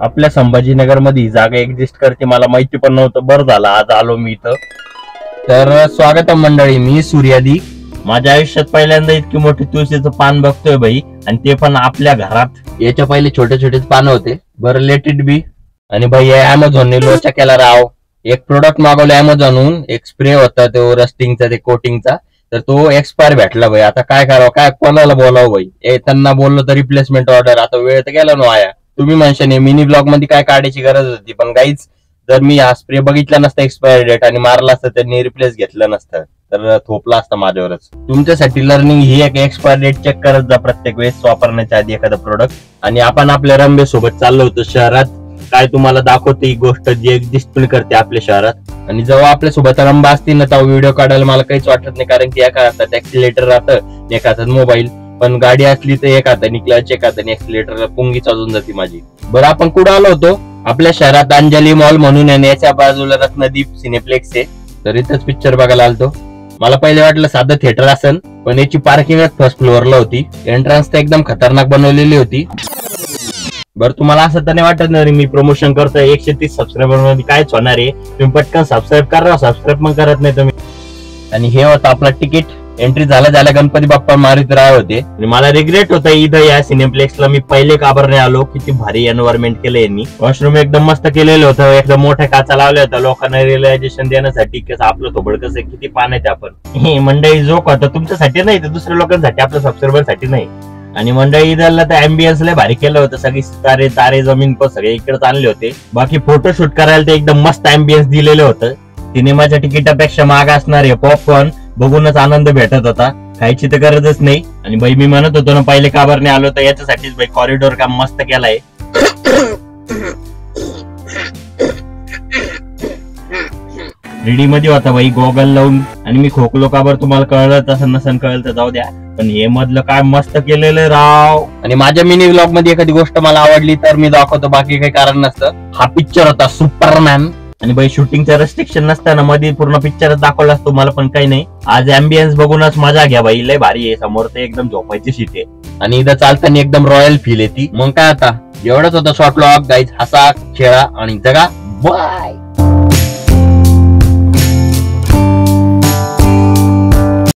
आपल्या संभाजीनगर मध्ये जागा एक्झिस्ट करते मला माहिती पण नव्हतं, बरं झालं आज आलो मी इथं. तर स्वागत आहे मंडळी, मी सूर्यादी. माझ्या आयुष्यात पहिल्यांदा इतकी मोठी तुळशीचं पान बघतोय भाई, आणि ते पण आपल्या घरात. याच्या पहिले छोटे छोटे पानं होते. बरं लेट इट बी. आणि भाई अमेझॉनने लोचा केला राव. एक प्रोडक्ट मागवलं अमेझॉनहून, एक स्प्रे होता तो रस्टिंगचा, ते कोटिंगचा, तर तो एक्सपायर भेटला भाई. आता काय करावं, काय कोणाला बोलावं भाई. त्यांना बोललो तर रिप्लेसमेंट ऑर्डर. आता वेळ तर गेला ना वाया. तुम्ही म्हणशाने मिनी ब्लॉग मध्ये काय काढायची गरज होती, पण गाईज जर मी हा स्प्रे बघितला नसता एक्सपायरी डेट आणि मारला असता, त्यांनी रिप्लेस घेतलं नसतं तर थोपला असता माझ्यावरच. तुमच्यासाठी लर्निंग ही एक एक्सपायरी डेट चेक करत जा प्रत्येक वेळेस वापरण्याच्या आधी एखादा प्रोडक्ट. आणि आपण आपल्या रंबे सोबत चाललो होतो शहरात. काय तुम्हाला दाखवते ही गोष्ट जी एक्झिस्ट पण करते आपल्या शहरात. आणि जेव्हा आपल्या सोबत रंबा असतील ना, तेव्हा व्हिडिओ काढायला मला काहीच वाटत नाही, कारण की एका हातात ऍक्सिलेटर राहतं, एका हातात मोबाईल. पण गाडी असली तर एक हाताने क्लच, एक हाताने ऍक्सिलेटरला पुंगी चालून जाते माझी. बरं आपण कुठं आलो होतो? आपल्या शहरात अंजली मॉल म्हणून आहे, याच्या बाजूला रत्नदीप सिनेप्लेक्स आहे. तर इथंच पिक्चर बघायला आलतो. मला पहिले वाटलं साधं थिएटर असेल, पण याची पार्किंगच फर्स्ट फ्लोअरला होती. एंट्रन्स तर एकदम खतरनाक बनवलेली होती. बरं तुम्हाला असं तर नाही वाटत ना मी प्रमोशन करतोय? 130 सबस्क्रायबर मध्ये कायच होणार आहे? तुम्ही पटकन सबस्क्राईब करा, सबस्क्राईब पण करत नाही तुम्ही. आणि हे होतं आपलं तिकीट. एंट्री झाल्या गणपती बाप्पा मारित राह होते. आणि मला रिग्रेट होता इथं या सिनेप्लेक्सला मी पहिले काबर नाही आलो. किती भारी एन्व्हायरमेंट केलं यांनी. वॉशरूम एकदम मस्त केलेलं होतं, एकदम मोठ्या काचा लावल्या होत्या लोकांना रिअलायझेशन देण्यासाठी कसं आपलं थोबड कसं किती पान आहे. आपण हे मंडळी जोक होता तुमच्यासाठी नाही, तर दुसऱ्या लोकांसाठी, आपल्या सबस्क्रायबर साठी नाही. आणि मंडळी इथला तर अँबियन्स लय भारी केलं होतं. सगळी तारे जमीन पण सगळे इकडेच आणले होते. बाकी फोटोशूट करायला ते एकदम मस्त अँबियन्स दिलेलं होतं. सिनेमाच्या तिकिटापेक्षा महाग असणार आहे पॉपकॉर्न बघूनच आनंद भेटत होता. खायची तर गरजच नाही. आणि बाई मी म्हणत होतो ना पहिले काबारने आलो तर याच्यासाठीच बाई कॉरिडॉर काम मस्त केलाय. रेडी मध्ये होता बाई गॉगल लावून. आणि मी खोकलो काबर तुम्हाला कळलं तसं नसन कळलं तर जाऊ द्या, पण हे मधलं काय मस्त केलेलं राव. आणि माझ्या मिनी व्लॉग मध्ये एखादी गोष्ट मला आवडली तर मी दाखवतो, बाकी काही कारण नसतं. हा पिक्चर होता सुपरमॅन. आणि बाई शूटिंगचं रेस्ट्रिक्शन नसताना मध्ये पूर्ण पिक्चरच दाखवला असतो, मला पण काही नाही. आज अँबियन्स बघूनच मजा घ्या बाई, लय भारी आहे. समोर ते एकदम झोपायची सीट आहे आणि इथं चालताना एकदम रॉयल फील येते. मग काय आता एवढंच होतं शॉर्ट व्लॉग गाईज. हसा, खेळा आणि जगा. बाय.